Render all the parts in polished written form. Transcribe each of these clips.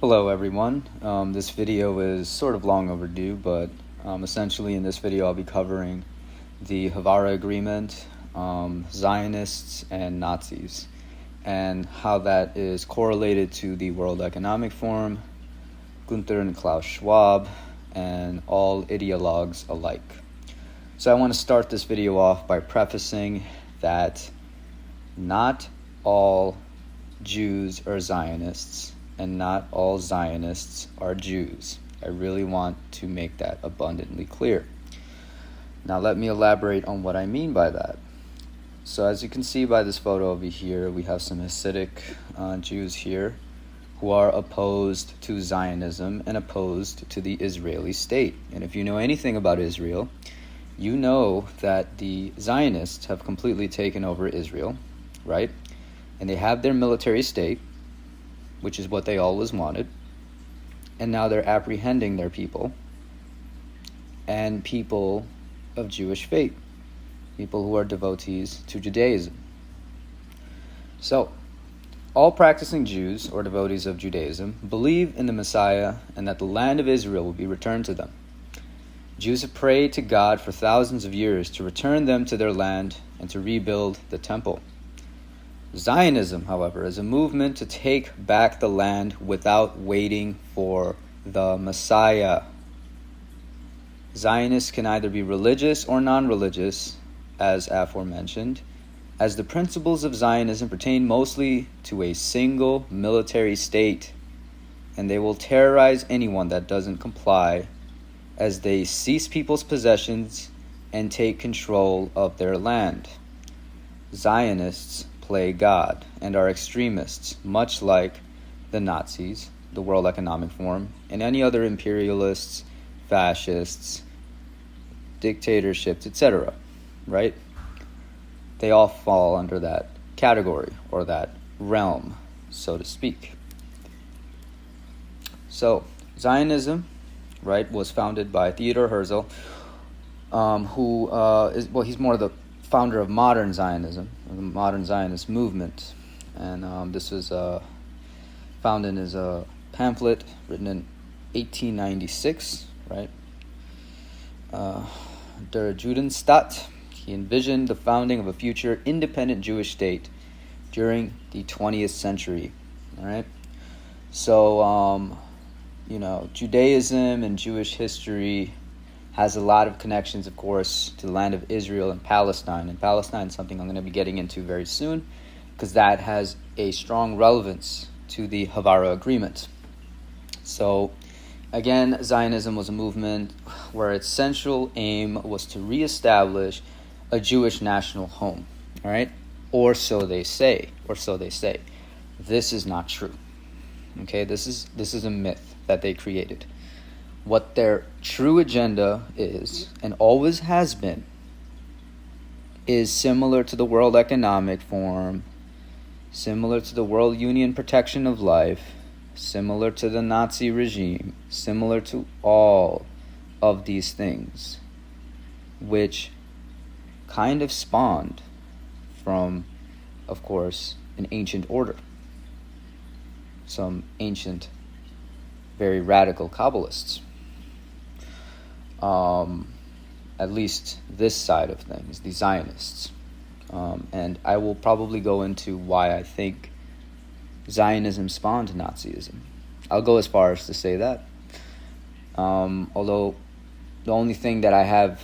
Hello everyone. This video is sort of long overdue, but essentially in this video I'll be covering the Havaara Agreement, Zionists and Nazis, and how that is correlated to the World Economic Forum, Gunther and Klaus Schwab, and all ideologues alike. So I want to start this video off by prefacing that not all Jews are Zionists, and not all Zionists are Jews. I really want to make that abundantly clear. Now let me elaborate on what I mean by that. So as you can see by this photo over here, we have some Hasidic Jews here who are opposed to Zionism and opposed to the Israeli state. And if you know anything about Israel, you know that the Zionists have completely taken over Israel, right? And they have their military state, which is what they always wanted. And now they're apprehending their people and people of Jewish faith, people who are devotees to Judaism. So, all practicing Jews or devotees of Judaism believe in the Messiah and that the land of Israel will be returned to them. Jews have prayed to God for thousands of years to return them to their land and to rebuild the temple. Zionism, however, is a movement to take back the land without waiting for the Messiah. Zionists can either be religious or non-religious, as aforementioned, as the principles of Zionism pertain mostly to a single military state, and they will terrorize anyone that doesn't comply as they seize people's possessions and take control of their land. Zionists play God and are extremists, much like the Nazis, the World Economic Forum, and any other imperialists, fascists, dictatorships, etc., right? They all fall under that category or that realm, so to speak. So, Zionism, right, was founded by Theodor Herzl, he's more the founder of modern Zionism, the modern Zionist movement, and this was found in his pamphlet written in 1896, right? Der Judenstaat. He envisioned the founding of a future independent Jewish state during the 20th century, all right? So, Judaism and Jewish history has a lot of connections, of course, to the land of Israel and Palestine. And Palestine is something I'm going to be getting into very soon, because that has a strong relevance to the Havaara Agreement. So, again, Zionism was a movement where its central aim was to reestablish a Jewish national home, all right? Or so they say. This is not true. Okay, this is a myth that they created. What their true agenda is, and always has been, is similar to the World Economic Forum, similar to the World Union Protection of Life, similar to the Nazi regime, similar to all of these things, which kind of spawned from, of course, an ancient order. Some ancient, very radical Kabbalists. At least this side of things, the Zionists. And I will probably go into why I think Zionism spawned Nazism. I'll go as far as to say that. Although the only thing that I have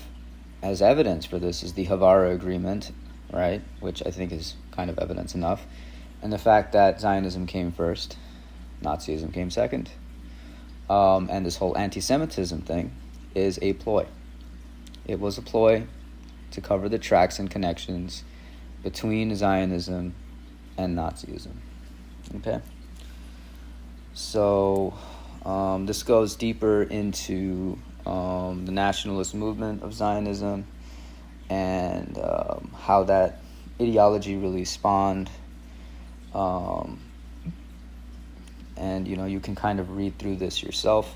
as evidence for this is the Havaara Agreement, right? Which I think is kind of evidence enough. And the fact that Zionism came first, Nazism came second. And this whole anti-Semitism thing is a ploy. It was a ploy to cover the tracks and connections between Zionism and Nazism. Okay? So, this goes deeper into the nationalist movement of Zionism and how that ideology really spawned. And, you can kind of read through this yourself.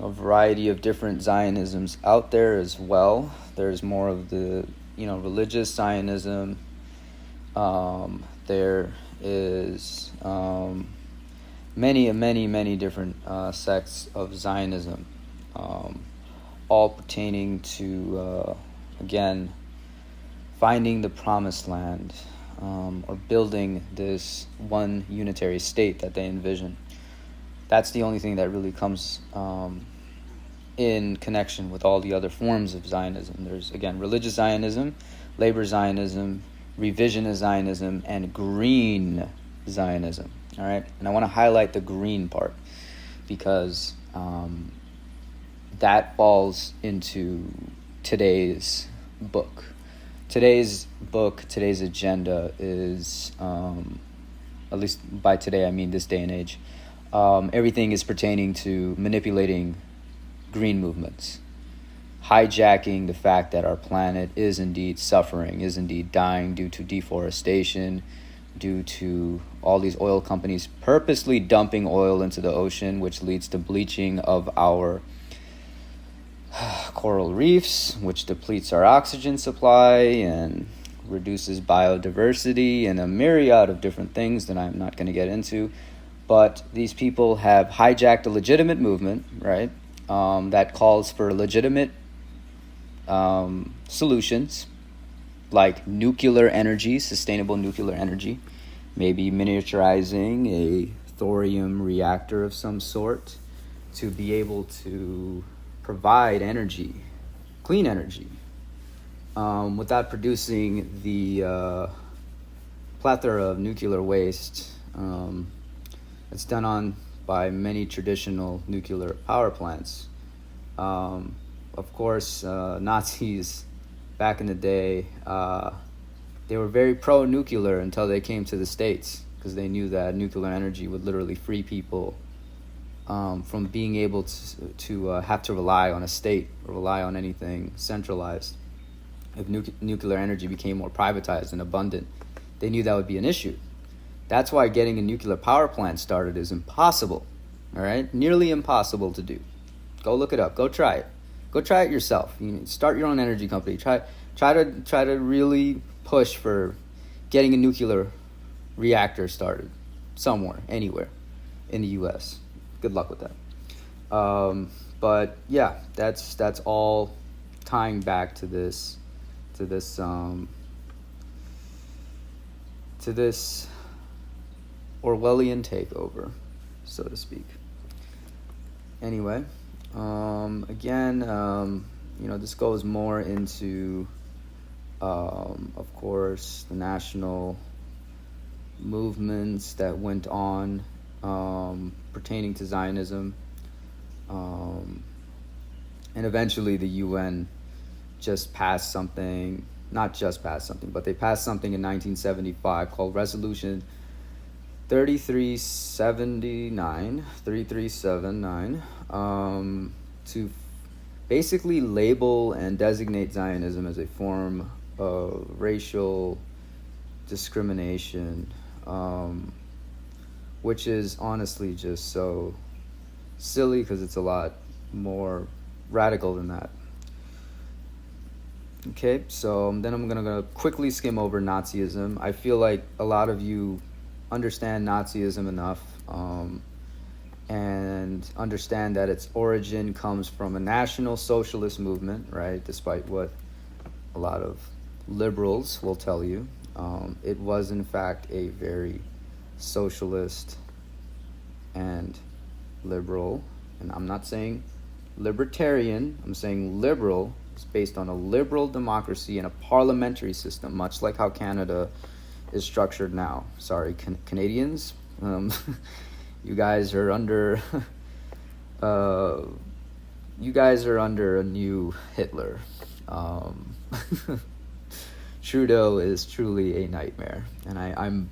A variety of different Zionisms out there as well. There's more of the, religious Zionism. There is many different sects of Zionism, all pertaining to, again, finding the promised land, or building this one unitary state that they envision. That's the only thing that really comes in connection with all the other forms of Zionism. There's, again, religious Zionism, labor Zionism, revisionist Zionism, and green Zionism. All right, and I want to highlight the green part because that falls into today's book. Today's agenda is, at least by today I mean this day and age, everything is pertaining to manipulating green movements, hijacking the fact that our planet is indeed suffering, is indeed dying due to deforestation, due to all these oil companies purposely dumping oil into the ocean, which leads to bleaching of our coral reefs, which depletes our oxygen supply and reduces biodiversity and a myriad of different things that I'm not going to get into. But these people have hijacked a legitimate movement, right, that calls for legitimate solutions like nuclear energy, sustainable nuclear energy, maybe miniaturizing a thorium reactor of some sort to be able to provide energy, clean energy, without producing the plethora of nuclear waste that's done on by many traditional nuclear power plants. Of course, Nazis back in the day, they were very pro-nuclear until they came to the States, because they knew that nuclear energy would literally free people from being able to have to rely on a state or rely on anything centralized. If nuclear energy became more privatized and abundant, they knew that would be an issue. That's why getting a nuclear power plant started is impossible, all right? Nearly impossible to do. Go look it up. Go try it. Go try it yourself. You start your own energy company. Try to really push for getting a nuclear reactor started somewhere, anywhere in the U.S. Good luck with that. But yeah, that's all tying back to this Orwellian takeover, so to speak. Anyway, again, this goes more into, of course, the national movements that went on pertaining to Zionism, and eventually the UN just passed something, not just passed something, but they passed something in 1975 called Resolution 3379, to basically label and designate Zionism as a form of racial discrimination, which is honestly just so silly because it's a lot more radical than that. Okay, so then I'm gonna quickly skim over Nazism. I feel like a lot of you understand Nazism enough, and understand that its origin comes from a national socialist movement, right? Despite what a lot of liberals will tell you, it was in fact a very socialist and liberal, and I'm not saying libertarian, I'm saying liberal. It's based on a liberal democracy and a parliamentary system, much like how Canada is structured now. Sorry, Canadians, you guys are under you guys are under a new Hitler. Trudeau is truly a nightmare, and I'm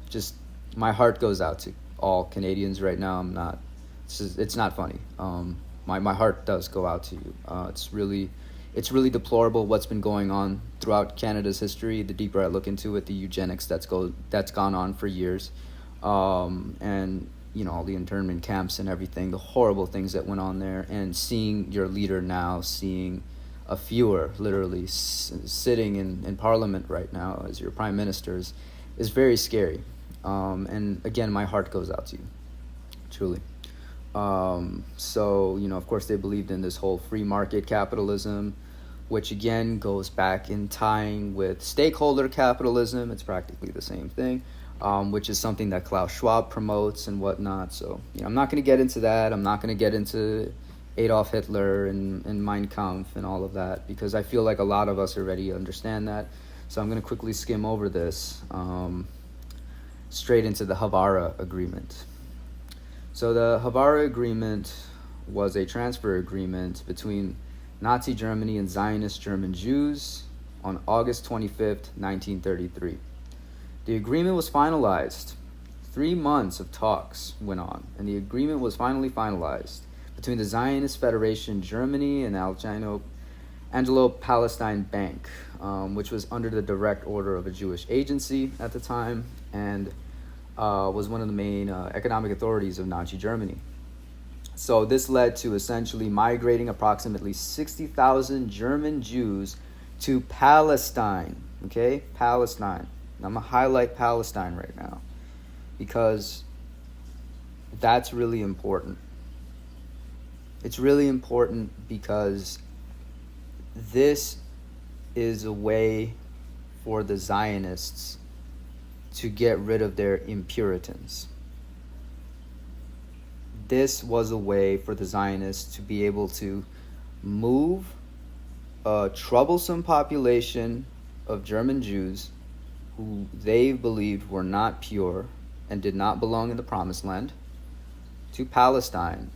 just, my heart goes out to all Canadians right now. It's not funny. My heart does go out to you. It's really deplorable what's been going on throughout Canada's history. The deeper I look into it, the eugenics that's gone on for years, and all the internment camps and everything, the horrible things that went on there, and seeing your leader now, seeing a Fuhrer literally sitting in Parliament right now as your prime minister is very scary. And again, my heart goes out to you. truly. So, of course, they believed in this whole free market capitalism, which again goes back in tying with stakeholder capitalism. It's practically the same thing, which is something that Klaus Schwab promotes and whatnot. So, I'm not going to get into that. I'm not going to get into Adolf Hitler and Mein Kampf and all of that, because I feel like a lot of us already understand that. So I'm going to quickly skim over this straight into the Havaara Agreement. So the Havaara Agreement was a transfer agreement between Nazi Germany and Zionist German Jews on August 25th, 1933. The agreement was finalized. 3 months of talks went on, and the agreement was finally finalized between the Zionist Federation Germany and Anglo-Palestine Bank, which was under the direct order of a Jewish agency at the time, and was one of the main economic authorities of Nazi Germany. So this led to essentially migrating approximately 60,000 German Jews to Palestine. Okay, Palestine. I'm going to highlight Palestine right now because that's really important. It's really important because this is a way for the Zionists to get rid of their impuritans. This was a way for the Zionists to be able to move a troublesome population of German Jews who they believed were not pure and did not belong in the Promised Land to Palestine,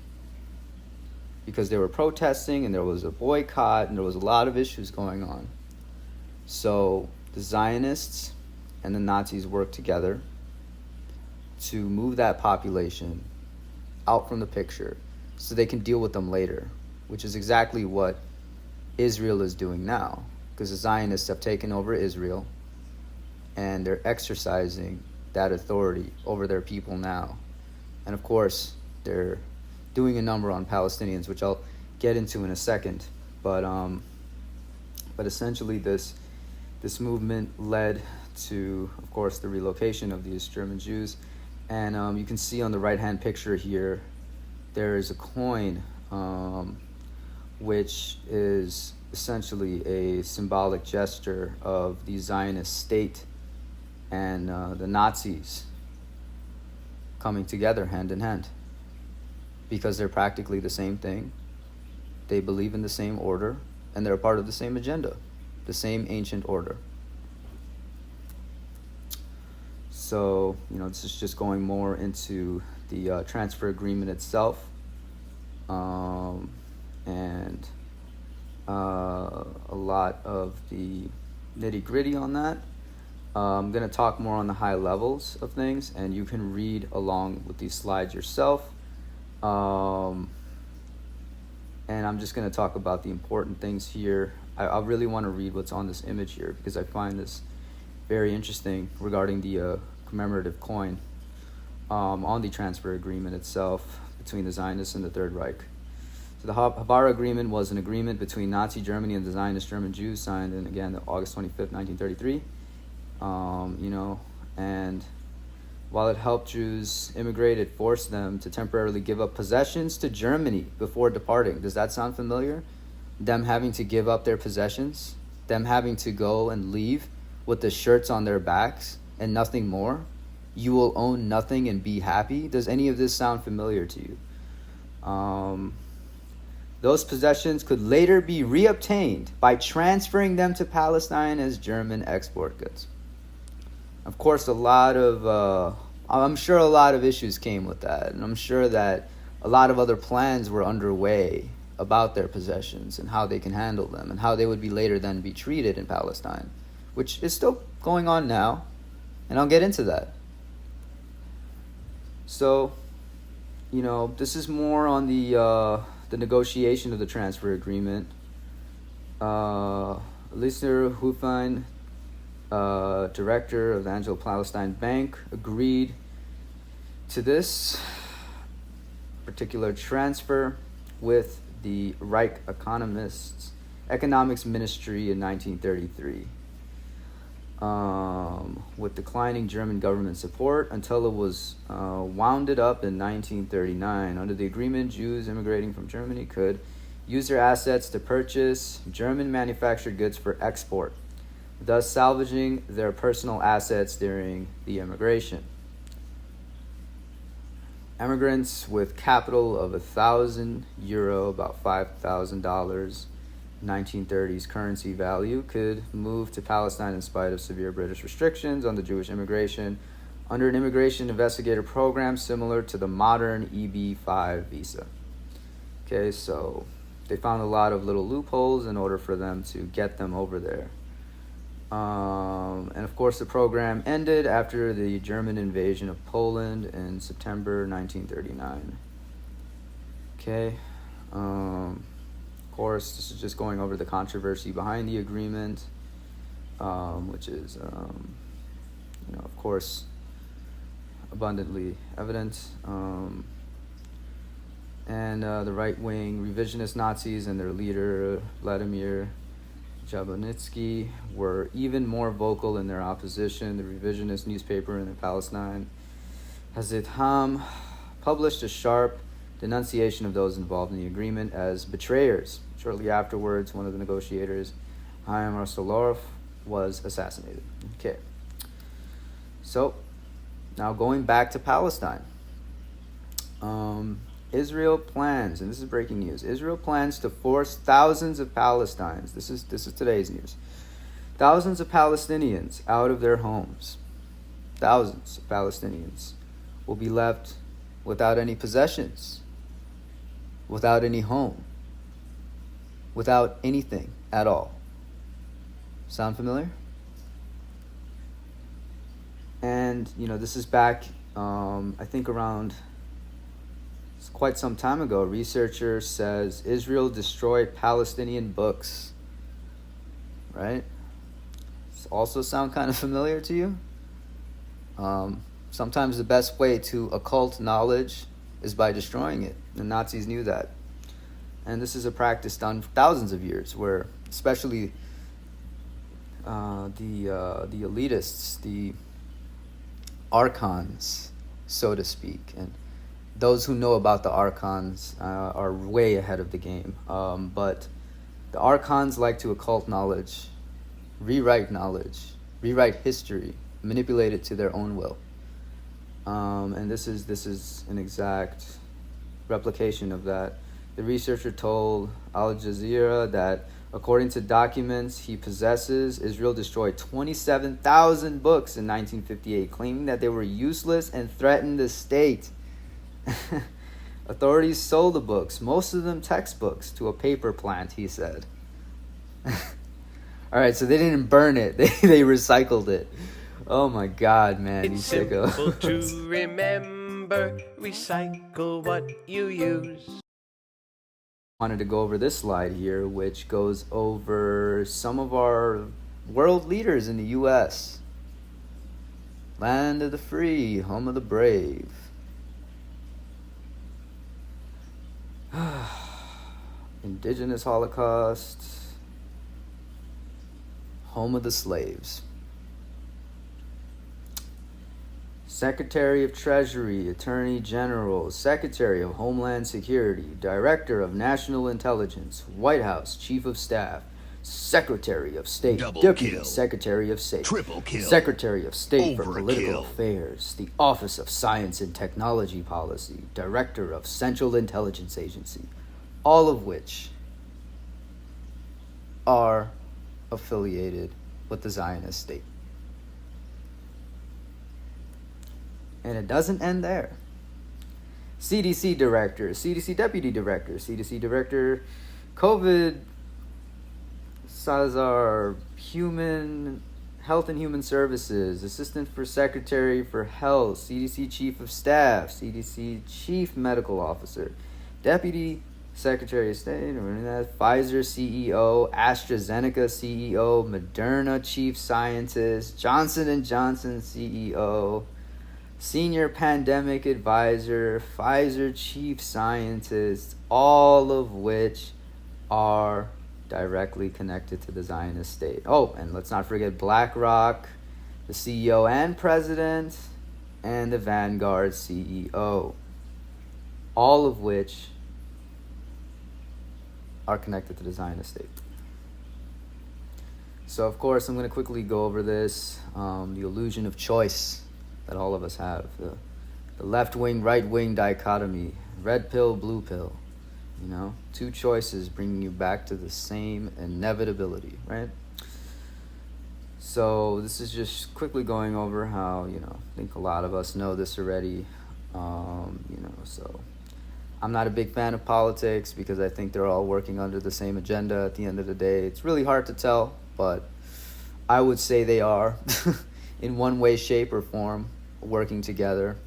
because they were protesting and there was a boycott and there was a lot of issues going on. So the Zionists and the Nazis worked together to move that population out from the picture so they can deal with them later, which is exactly what Israel is doing now, because the Zionists have taken over Israel and they're exercising that authority over their people now. And of course, they're doing a number on Palestinians, which I'll get into in a second. But essentially this movement led to, of course, the relocation of these German Jews. And you can see on the right-hand picture here, there is a coin, which is essentially a symbolic gesture of the Zionist state and the Nazis coming together hand in hand, because they're practically the same thing. They believe in the same order, and they're a part of the same agenda, the same ancient order. So, this is just going more into the transfer agreement itself, and a lot of the nitty-gritty on that. I'm going to talk more on the high levels of things, and you can read along with these slides yourself. And I'm just going to talk about the important things here. I really want to read what's on this image here, because I find this very interesting regarding the commemorative coin on the transfer agreement itself between the Zionists and the Third Reich. So the Havaara Agreement was an agreement between Nazi Germany and the Zionist German Jews, signed in, again, August 25th, 1933. And while it helped Jews immigrate, it forced them to temporarily give up possessions to Germany before departing. Does that sound familiar? Them having to give up their possessions, them having to go and leave with the shirts on their backs and nothing more. You will own nothing and be happy. Does any of this sound familiar to you? Those possessions could later be reobtained by transferring them to Palestine as German export goods. Of course, I'm sure a lot of issues came with that, and I'm sure that a lot of other plans were underway about their possessions and how they can handle them and how they would be later then be treated in Palestine, which is still going on now, and I'll get into that. So, this is more on the negotiation of the transfer agreement. Listener Hufein, director of the Anglo-Palestine Bank, agreed to this particular transfer with the Reich Economics Ministry in 1933. with declining German government support until it was wounded up in 1939. Under the agreement, Jews immigrating from Germany could use their assets to purchase German manufactured goods for export, thus salvaging their personal assets during the immigration. Immigrants with capital of €1,000, about $5,000, 1930s currency value, could move to Palestine in spite of severe British restrictions on the Jewish immigration under an immigration investigator program similar to the modern EB-5 visa. Okay, so they found a lot of little loopholes in order for them to get them over there. And of course, the program ended after the German invasion of Poland in September 1939. Okay. Of course, this is just going over the controversy behind the agreement, which is, of course, abundantly evident. And the right-wing revisionist Nazis and their leader, Vladimir Jablonitsky, were even more vocal in their opposition. The revisionist newspaper in Palestine, Hazitam, published a sharp denunciation of those involved in the agreement as betrayers. Shortly afterwards, one of the negotiators, Chaim Arsalarov, was assassinated. Okay. So, now going back to Palestine. Israel plans, and this is breaking news, Israel plans to force thousands of Palestinians, this is today's news, thousands of Palestinians out of their homes. Thousands of Palestinians will be left without any possessions, without any home, without anything at all. Sound familiar? And, this is back, I think around quite some time ago. A researcher says Israel destroyed Palestinian books. Right? Does also sound kind of familiar to you? Sometimes the best way to occult knowledge is by destroying it. The Nazis knew that. And this is a practice done for thousands of years, where especially the elitists, the archons, so to speak, and those who know about the archons are way ahead of the game. But the archons like to occult knowledge, rewrite history, manipulate it to their own will. And this is an exact replication of that. The researcher told Al Jazeera that according to documents he possesses, Israel destroyed 27,000 books in 1958, claiming that they were useless and threatened the state. Authorities sold the books, most of them textbooks, to a paper plant, he said. Alright, so they didn't burn it, they recycled it. Oh my God, man, It's simple to remember, recycle what you use. Wanted to go over this slide here, which goes over some of our world leaders in the U.S. Land of the free, home of the brave. Indigenous Holocaust, home of the slaves. Secretary of Treasury, Attorney General, Secretary of Homeland Security, Director of National Intelligence, White House Chief of Staff, Secretary of State, Double Deputy kill. Secretary of State, Triple kill. Secretary of State for Overkill. Political Affairs, the Office of Science and Technology Policy, Director of Central Intelligence Agency, all of which are affiliated with the Zionist state. And it doesn't end there. CDC Director, CDC Deputy Director, CDC Director, COVID, Cesar, Human Health and Human Services, Assistant for Secretary for Health, CDC Chief of Staff, CDC Chief Medical Officer, Deputy Secretary of State, Pfizer CEO, AstraZeneca CEO, Moderna Chief Scientist, Johnson & Johnson CEO, Senior Pandemic Advisor, Pfizer Chief Scientist, all of which are directly connected to the Zionist state. Oh, and let's not forget BlackRock, the CEO and president, and the Vanguard CEO, all of which are connected to the Zionist state. So, of course, I'm going to quickly go over this, the illusion of choice that all of us have, the left-wing, right-wing dichotomy, red pill, blue pill, two choices bringing you back to the same inevitability, right? So this is just quickly going over how, I think a lot of us know this already, so I'm not a big fan of politics because I think they're all working under the same agenda at the end of the day. It's really hard to tell, but I would say they are in one way, shape, or form working together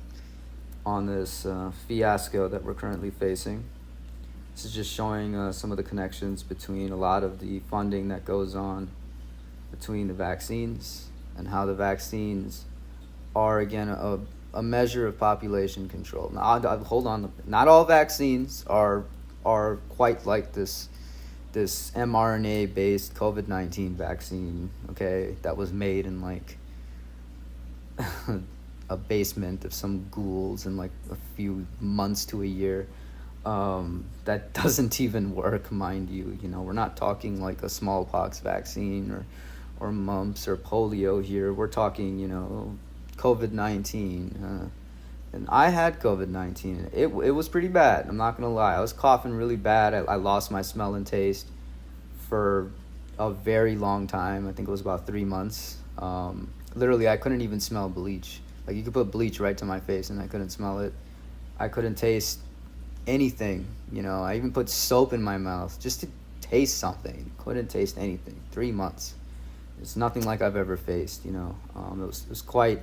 on this fiasco that we're currently facing. This is just showing some of the connections between a lot of the funding that goes on between the vaccines and how the vaccines are, again, a measure of population control. Now, hold on. Not all vaccines are quite like this mRNA-based COVID-19 vaccine, okay, that was made in, like, a basement of some ghouls in, like, a few months to a year. That doesn't even work, mind you. We're not talking like a smallpox vaccine or mumps or polio here. We're talking, COVID-19. And I had COVID-19. It was pretty bad. I'm not going to lie. I was coughing really bad. I lost my smell and taste for a very long time. I think it was about 3 months. Literally, I couldn't even smell bleach. Like, you could put bleach right to my face and I couldn't smell it. I couldn't taste anything. I even put soap in my mouth just to taste something. Couldn't taste anything. 3 months. It's nothing like I've ever faced. It was quite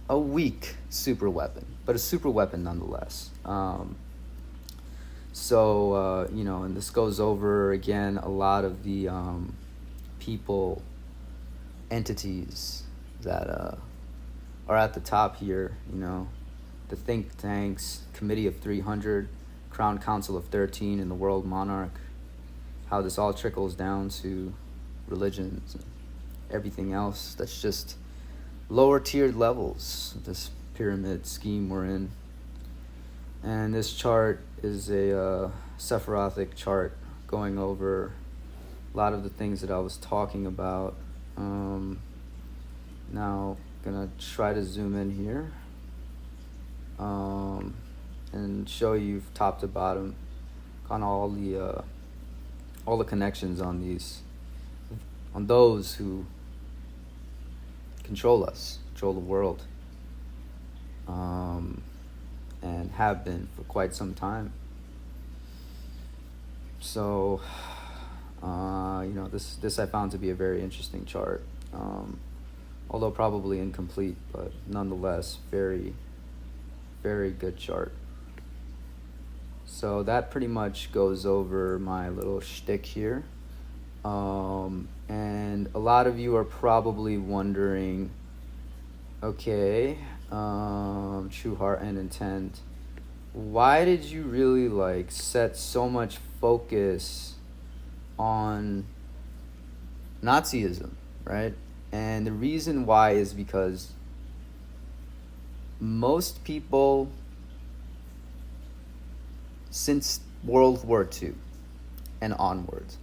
a weak super weapon, but a super weapon nonetheless. And this goes over again a lot of the people, entities that are at the top here. The think tanks, Committee of 300, Crown Council of 13, and the World Monarch. How this all trickles down to religions and everything else that's just lower tiered levels of this pyramid scheme we're in. And this chart is a Sephirothic chart going over a lot of the things that I was talking about. Now, gonna try to zoom in here and show you top to bottom on all the connections on those who control us, control the world, and have been for quite some time. So, this I found to be a very interesting chart, although probably incomplete, but nonetheless very, very good chart. So that pretty much goes over my little shtick here. And a lot of you are probably wondering, okay, true heart and intent, why did you really set so much focus on Nazism, right? And the reason why is because most people since World War II and onwards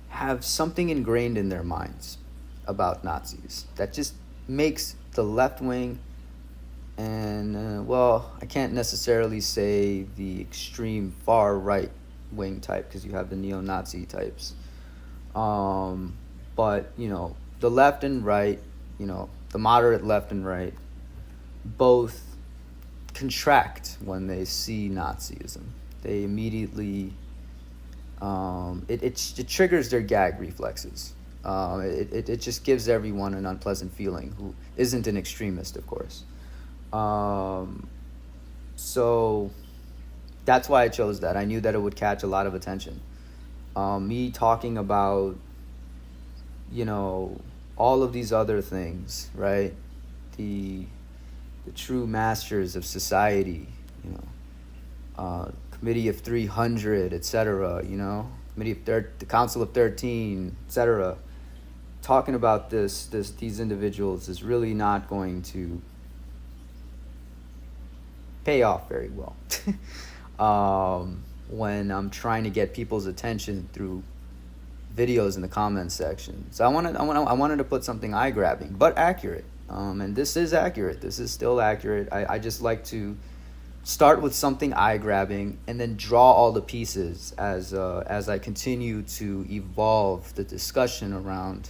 have something ingrained in their minds about Nazis that just makes the left wing and, I can't necessarily say the extreme far right wing type because you have the neo-Nazi types. But, the left and right, the moderate left and right, both contract when they see Nazism. They immediately, it triggers their gag reflexes. It just gives everyone an unpleasant feeling who isn't an extremist, of course. So that's why I chose that. I knew that it would catch a lot of attention. Me talking about, all of these other things, right? The true masters of society, Committee of 300, etc., the Council of 13, etc., talking about these individuals is really not going to pay off very well. When I'm trying to get people's attention through videos in the comments section. So I wanted to put something eye-grabbing, but accurate. And this is accurate. This is still accurate. I just like to start with something eye-grabbing and then draw all the pieces as I continue to evolve the discussion around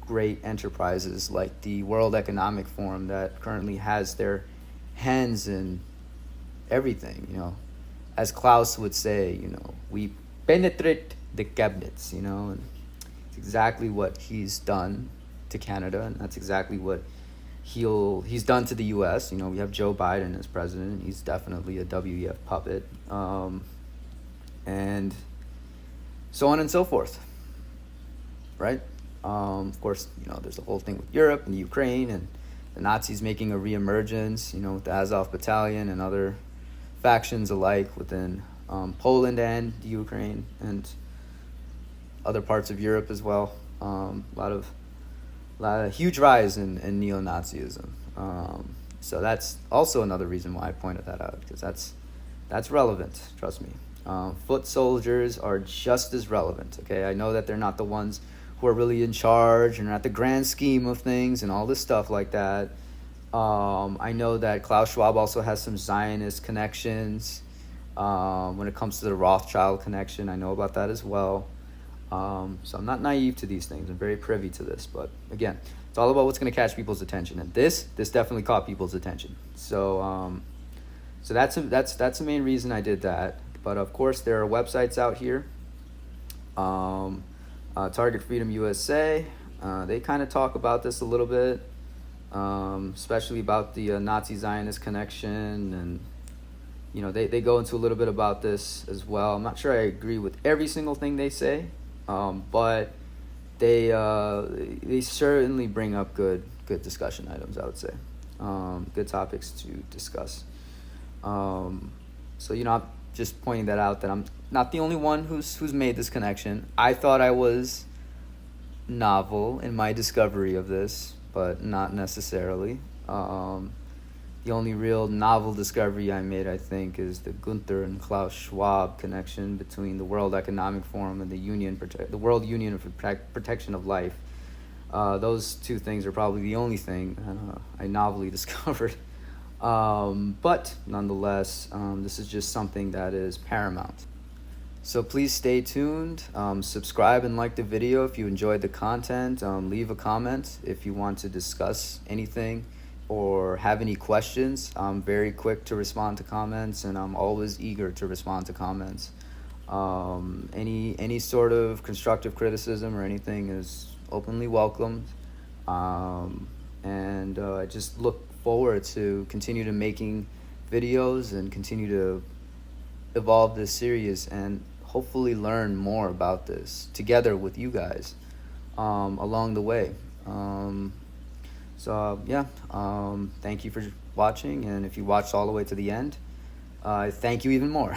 great enterprises like the World Economic Forum that currently has their hands in everything. As Klaus would say, we penetrate the cabinets, and it's exactly what he's done to Canada, and that's exactly what he's done to the U.S. We have Joe Biden as president, and he's definitely a WEF puppet, and so on and so forth, right? Of course, there's the whole thing with Europe and Ukraine and the Nazis making a reemergence, with the Azov Battalion and other factions alike within Poland and Ukraine and other parts of Europe as well. A lot of huge rise in neo-Nazism. So that's also another reason why I pointed that out, because that's relevant. Trust me. Foot soldiers are just as relevant. Okay, I know that they're not the ones who are really in charge and are at the grand scheme of things and all this stuff like that. I know that Klaus Schwab also has some Zionist connections. When it comes to the Rothschild connection, I know about that as well. So I'm not naive to these things. I'm very privy to this. But again, it's all about what's going to catch people's attention. And this definitely caught people's attention. So that's the main reason I did that. But of course, there are websites out here. Target Freedom USA. They kind of talk about this a little bit. Especially about the Nazi Zionist connection, and they go into a little bit about this as well. I'm not sure I agree with every single thing they say, but they certainly bring up good discussion items, I would say, good topics to discuss. So I'm just pointing that out, that I'm not the only one who's made this connection. I thought I was novel in my discovery of this, but not necessarily. The only real novel discovery I made, I think, is the Gunther and Klaus Schwab connection between the World Economic Forum and the World Union for Protection of Life. Those two things are probably the only thing I novelly discovered. But nonetheless, this is just something that is paramount. So please stay tuned, subscribe and like the video if you enjoyed the content, leave a comment if you want to discuss anything or have any questions. I'm very quick to respond to comments, and I'm always eager to respond to comments. Any sort of constructive criticism or anything is openly welcomed, and I just look forward to continue to making videos and continue to evolve this series and hopefully learn more about this together with you guys along the way. Thank you for watching, and if you watched all the way to the end, thank you even more.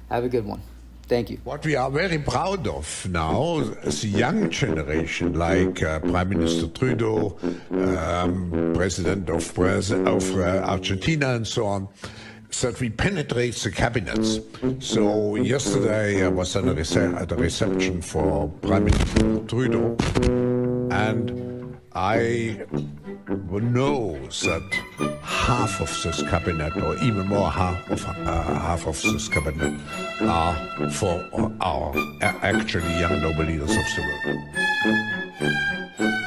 Have a good one. Thank you. What we are very proud of now, the young generation, like Prime Minister Trudeau, President of Argentina, and so on, that we penetrate the cabinets. So yesterday I was at a reception for Prime Minister Trudeau, and I know that half of this cabinet, or even more, half of this cabinet, are actually young noble leaders of the world.